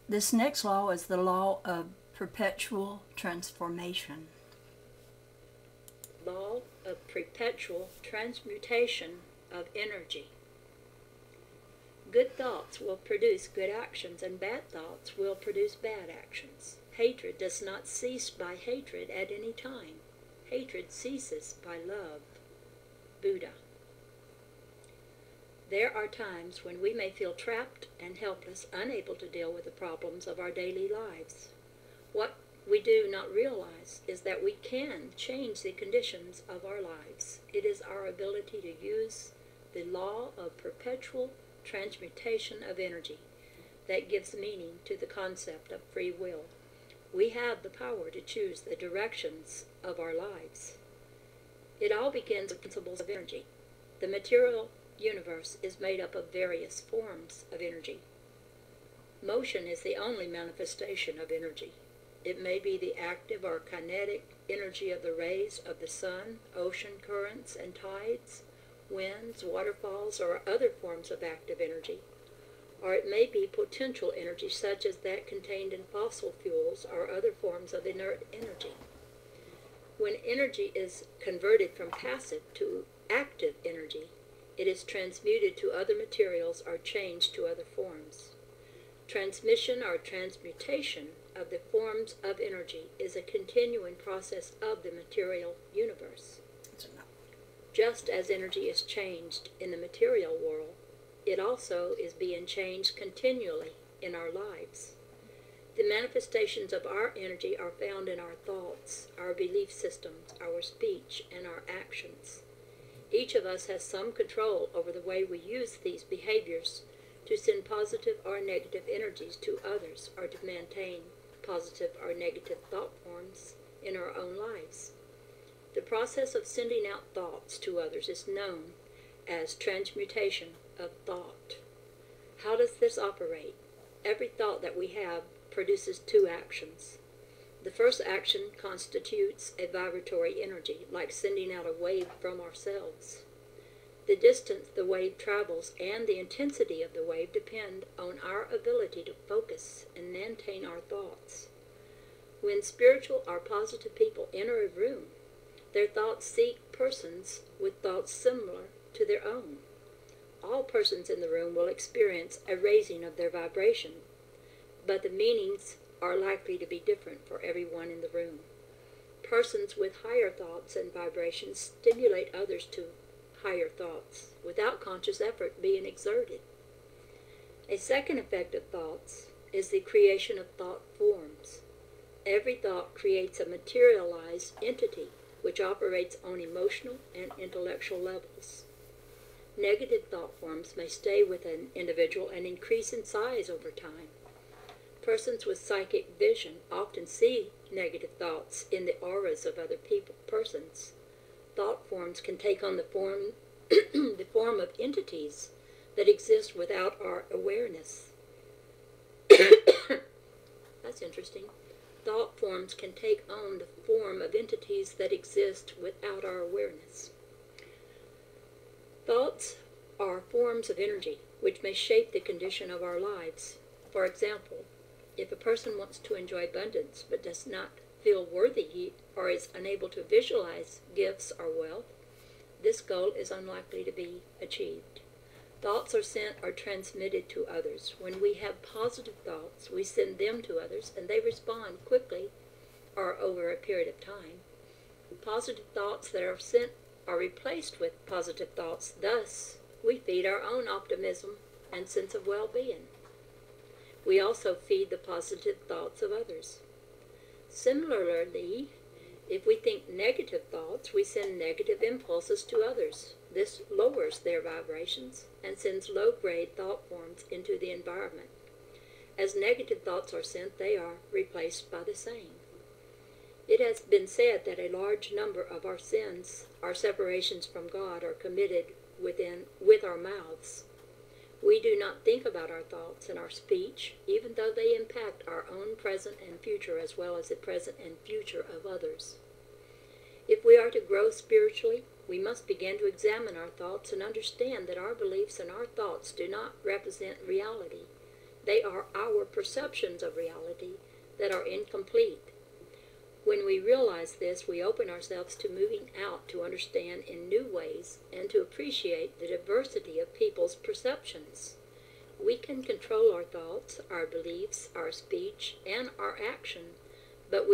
This next law is the law of perpetual transformation. Law of perpetual transmutation of energy. Good thoughts will produce good actions, and bad thoughts will produce bad actions. Hatred does not cease by hatred at any time. Hatred ceases by love. Buddha. There are times when we may feel trapped and helpless, unable to deal with the problems of our daily lives. What we do not realize is that we can change the conditions of our lives. It is our ability to use the law of perpetual transmutation of energy that gives meaning to the concept of free will. We have the power to choose the directions of our lives. It all begins with principles of energy. The material universe is made up of various forms of energy. Motion is the only manifestation of energy. It may be the active or kinetic energy of the rays of the sun, ocean currents and tides, winds, waterfalls, or other forms of active energy. Or it may be potential energy such as that contained in fossil fuels or other forms of inert energy. When energy is converted from passive to active energy, it is transmuted to other materials or changed to other forms. Transmission or transmutation of the forms of energy is a continuing process of the material universe. Just as energy is changed in the material world, it also is being changed continually in our lives. The manifestations of our energy are found in our thoughts, our belief systems, our speech, and our actions. Each of us has some control over the way we use these behaviors to send positive or negative energies to others or to maintain positive or negative thought forms in our own lives. The process of sending out thoughts to others is known as transmutation of thought. How does this operate? Every thought that we have produces two actions. The first action constitutes a vibratory energy, like sending out a wave from ourselves. The distance the wave travels and the intensity of the wave depend on our ability to focus and maintain our thoughts. When spiritual or positive people enter a room, their thoughts seek persons with thoughts similar to their own. All persons in the room will experience a raising of their vibration, but the meanings are likely to be different for everyone in the room. Persons with higher thoughts and vibrations stimulate others to higher thoughts without conscious effort being exerted. A second effect of thoughts is the creation of thought forms. Every thought creates a materialized entity which operates on emotional and intellectual levels. Negative thought forms may stay with an individual and increase in size over time. Persons with psychic vision often see negative thoughts in the auras of other persons. Thought forms can take on the form of entities that exist without our awareness. That's interesting. Thought forms can take on the form of entities that exist without our awareness. Thoughts are forms of energy which may shape the condition of our lives. For example, if a person wants to enjoy abundance but does not feel worthy or is unable to visualize gifts or wealth, this goal is unlikely to be achieved. Thoughts are sent or transmitted to others. When we have positive thoughts, we send them to others, and they respond quickly or over a period of time. Positive thoughts that are sent are replaced with positive thoughts. Thus, we feed our own optimism and sense of well-being. We also feed the positive thoughts of others. Similarly, if we think negative thoughts, we send negative impulses to others. This lowers their vibrations and sends low-grade thought forms into the environment. As negative thoughts are sent, they are replaced by the same. It has been said that a large number of our sins, our separations from God, are committed with our mouths. We do not think about our thoughts and our speech, even though they impact our own present and future as well as the present and future of others. If we are to grow spiritually, we must begin to examine our thoughts and understand that our beliefs and our thoughts do not represent reality. They are our perceptions of reality that are incomplete. When we realize this, we open ourselves to moving out to understand in new ways and to appreciate the diversity of people's perceptions. We can control our thoughts, our beliefs, our speech, and our action, but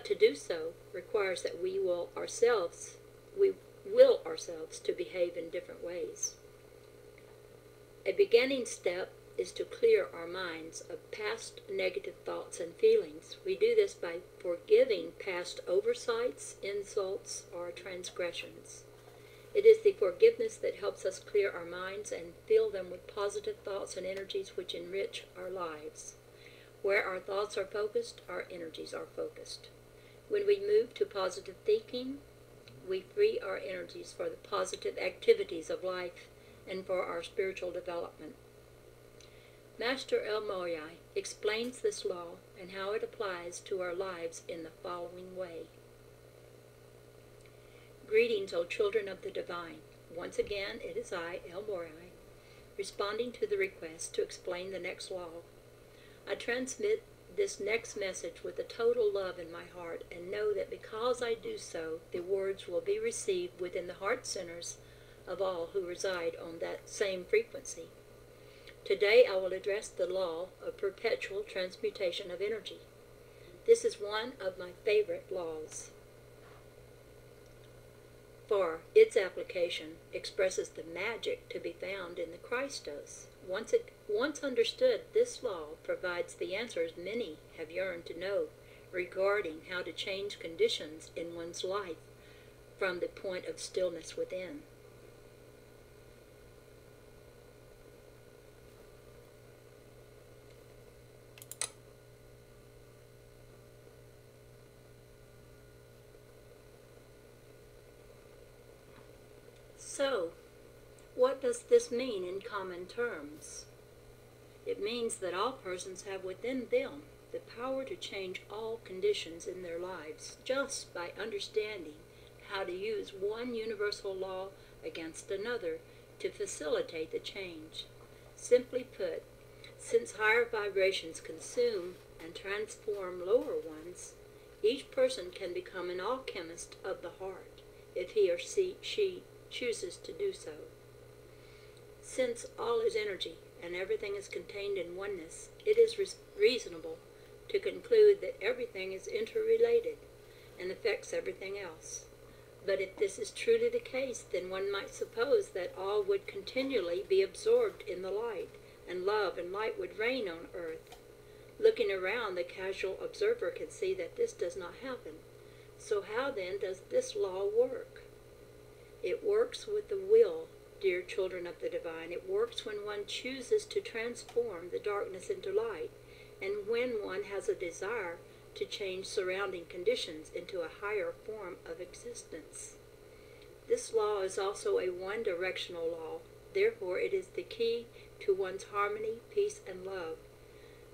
to do so requires that we will ourselves to behave in different ways. A beginning step is to clear our minds of past negative thoughts and feelings. We do this by forgiving past oversights, insults, or transgressions. It is the forgiveness that helps us clear our minds and fill them with positive thoughts and energies which enrich our lives. Where our thoughts are focused, our energies are focused. When we move to positive thinking, we free our energies for the positive activities of life and for our spiritual development. Master El Morya explains this law and how it applies to our lives in the following way. Greetings, O children of the divine. Once again, it is I, El Morya, responding to the request to explain the next law. I transmit this next message with a total love in my heart and know that because I do so, the words will be received within the heart centers of all who reside on that same frequency. Today I will address the law of perpetual transmutation of energy. This is one of my favorite laws, for its application expresses the magic to be found in the Christos. Once understood, this law provides the answers many have yearned to know regarding how to change conditions in one's life from the point of stillness within. So, what does this mean in common terms? It means that all persons have within them the power to change all conditions in their lives just by understanding how to use one universal law against another to facilitate the change. Simply put, since higher vibrations consume and transform lower ones, each person can become an alchemist of the heart if he or she chooses to do so. Since all is energy and everything is contained in oneness, it is reasonable to conclude that everything is interrelated and affects everything else. But if this is truly the case, then one might suppose that all would continually be absorbed in the light, and love and light would reign on earth. Looking around, the casual observer can see that this does not happen. So how then does this law work? It works with the will, dear children of the divine. It works when one chooses to transform the darkness into light, and when one has a desire to change surrounding conditions into a higher form of existence. This law is also a one-directional law. Therefore, it is the key to one's harmony, peace, and love.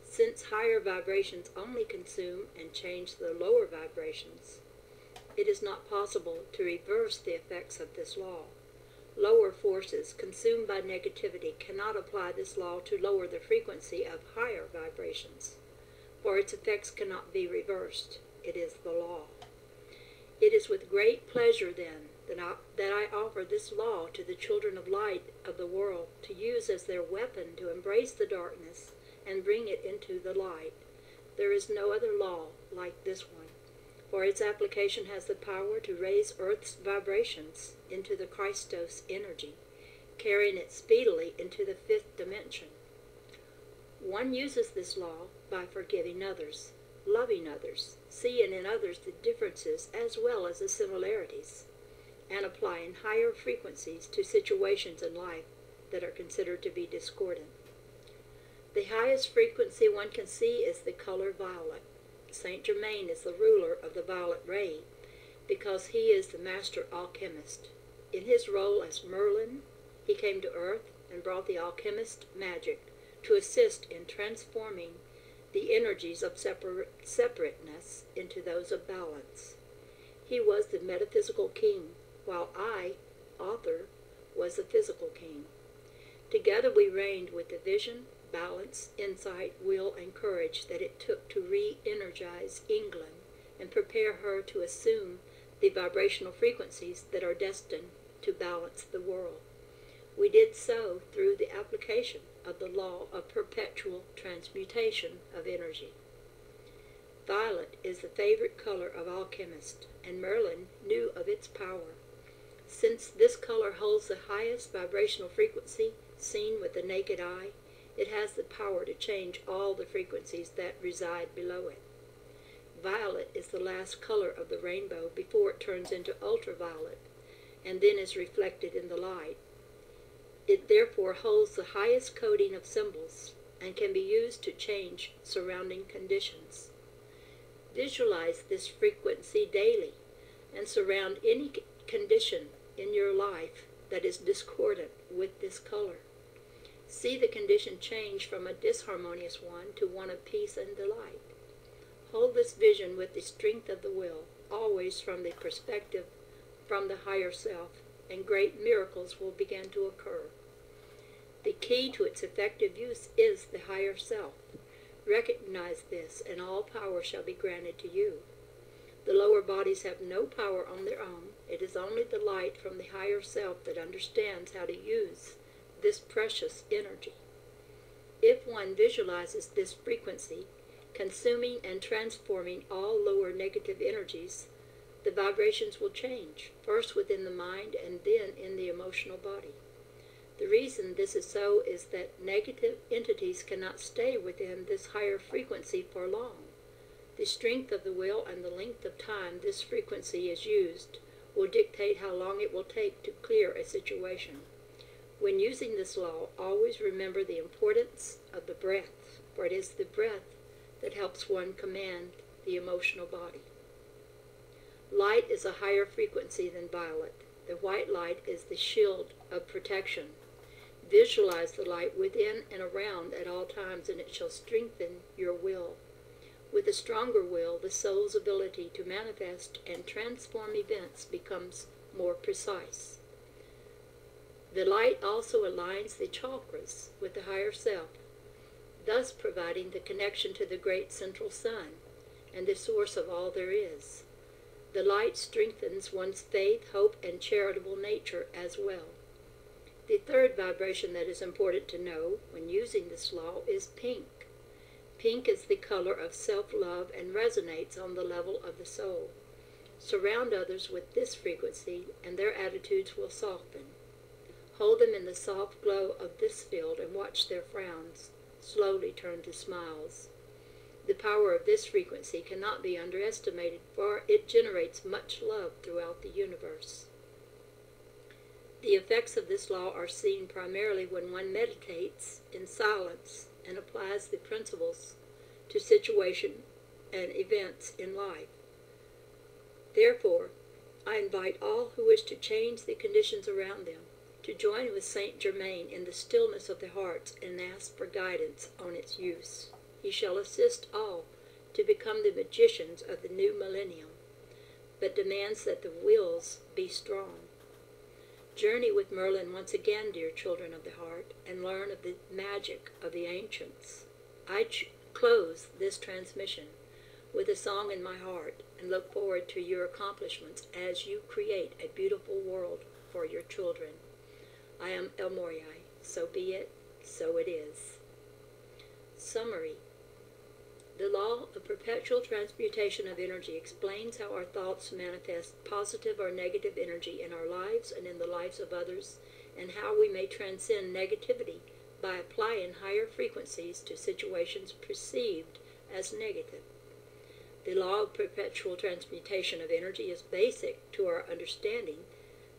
Since higher vibrations only consume and change the lower vibrations, it is not possible to reverse the effects of this law. Lower forces consumed by negativity cannot apply this law to lower the frequency of higher vibrations, for its effects cannot be reversed. It is the law. It is with great pleasure, then, that I offer this law to the children of light of the world to use as their weapon to embrace the darkness and bring it into the light. There is no other law like this one, for its application has the power to raise Earth's vibrations into the Christos energy, carrying it speedily into the fifth dimension. One uses this law by forgiving others, loving others, seeing in others the differences as well as the similarities, and applying higher frequencies to situations in life that are considered to be discordant. The highest frequency one can see is the color violet. Saint Germain is the ruler of the violet ray because he is the master alchemist. In his role as Merlin, he came to earth and brought the alchemist magic to assist in transforming the energies of separateness into those of balance. He was the metaphysical king, while I, author, was the physical king. Together we reigned with the vision, balance, insight, will, and courage that it took to re-energize England and prepare her to assume the vibrational frequencies that are destined to balance the world. We did so through the application of the law of perpetual transmutation of energy. Violet is the favorite color of alchemists, and Merlin knew of its power. Since this color holds the highest vibrational frequency seen with the naked eye, it has the power to change all the frequencies that reside below it. Violet is the last color of the rainbow before it turns into ultraviolet, and then is reflected in the light. It therefore holds the highest coding of symbols and can be used to change surrounding conditions. Visualize this frequency daily and surround any condition in your life that is discordant with this color. See the condition change from a disharmonious one to one of peace and delight. Hold this vision with the strength of the will, always from the perspective from the higher self, and great miracles will begin to occur. The key to its effective use is the higher self. Recognize this, and all power shall be granted to you. The lower bodies have no power on their own. It is only the light from the higher self that understands how to use this precious energy. If one visualizes this frequency, consuming and transforming all lower negative energies, the vibrations will change, first within the mind and then in the emotional body. The reason this is so is that negative entities cannot stay within this higher frequency for long. The strength of the will and the length of time this frequency is used will dictate how long it will take to clear a situation. When using this law, always remember the importance of the breath, for it is the breath that helps one command the emotional body. Light is a higher frequency than violet. The white light is the shield of protection. Visualize the light within and around at all times, and it shall strengthen your will. With a stronger will, the soul's ability to manifest and transform events becomes more precise. The light also aligns the chakras with the higher self, thus providing the connection to the great central sun and the source of all there is. The light strengthens one's faith, hope, and charitable nature as well. The third vibration that is important to know when using this law is pink. Pink is the color of self-love and resonates on the level of the soul. Surround others with this frequency, and their attitudes will soften. Hold them in the soft glow of this field and watch their frowns slowly turn to smiles. The power of this frequency cannot be underestimated, for it generates much love throughout the universe. The effects of this law are seen primarily when one meditates in silence and applies the principles to situations and events in life. Therefore, I invite all who wish to change the conditions around them to join with Saint Germain in the stillness of the hearts and ask for guidance on its use. He shall assist all to become the magicians of the new millennium, but demands that the wills be strong. Journey with Merlin once again, dear children of the heart, and learn of the magic of the ancients. I close this transmission with a song in my heart and look forward to your accomplishments as you create a beautiful world for your children. I am El Moriai. So be it, so it is. Summary. The law of perpetual transmutation of energy explains how our thoughts manifest positive or negative energy in our lives and in the lives of others, and how we may transcend negativity by applying higher frequencies to situations perceived as negative. The law of perpetual transmutation of energy is basic to our understanding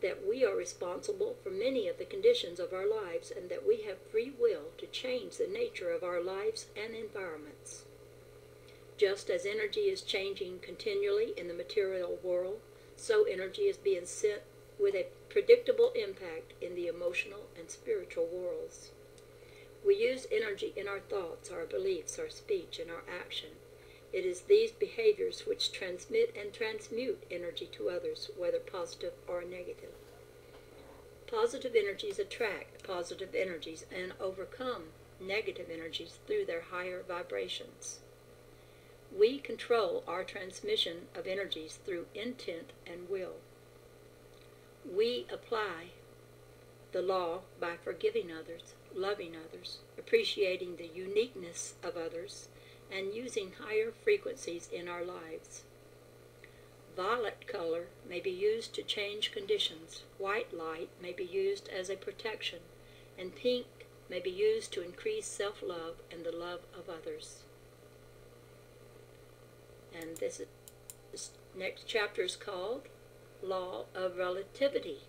that we are responsible for many of the conditions of our lives, and that we have free will to change the nature of our lives and environments. Just as energy is changing continually in the material world, so energy is being sent with a predictable impact in the emotional and spiritual worlds. We use energy in our thoughts, our beliefs, our speech, and our action. It is these behaviors which transmit and transmute energy to others, whether positive or negative. Positive energies attract positive energies and overcome negative energies through their higher vibrations. We control our transmission of energies through intent and will. We apply the law by forgiving others, loving others, appreciating the uniqueness of others, and using higher frequencies in our lives. Violet color may be used to change conditions, white light may be used as a protection, and pink may be used to increase self-love and the love of others. And this next chapter is called Law of Relativity.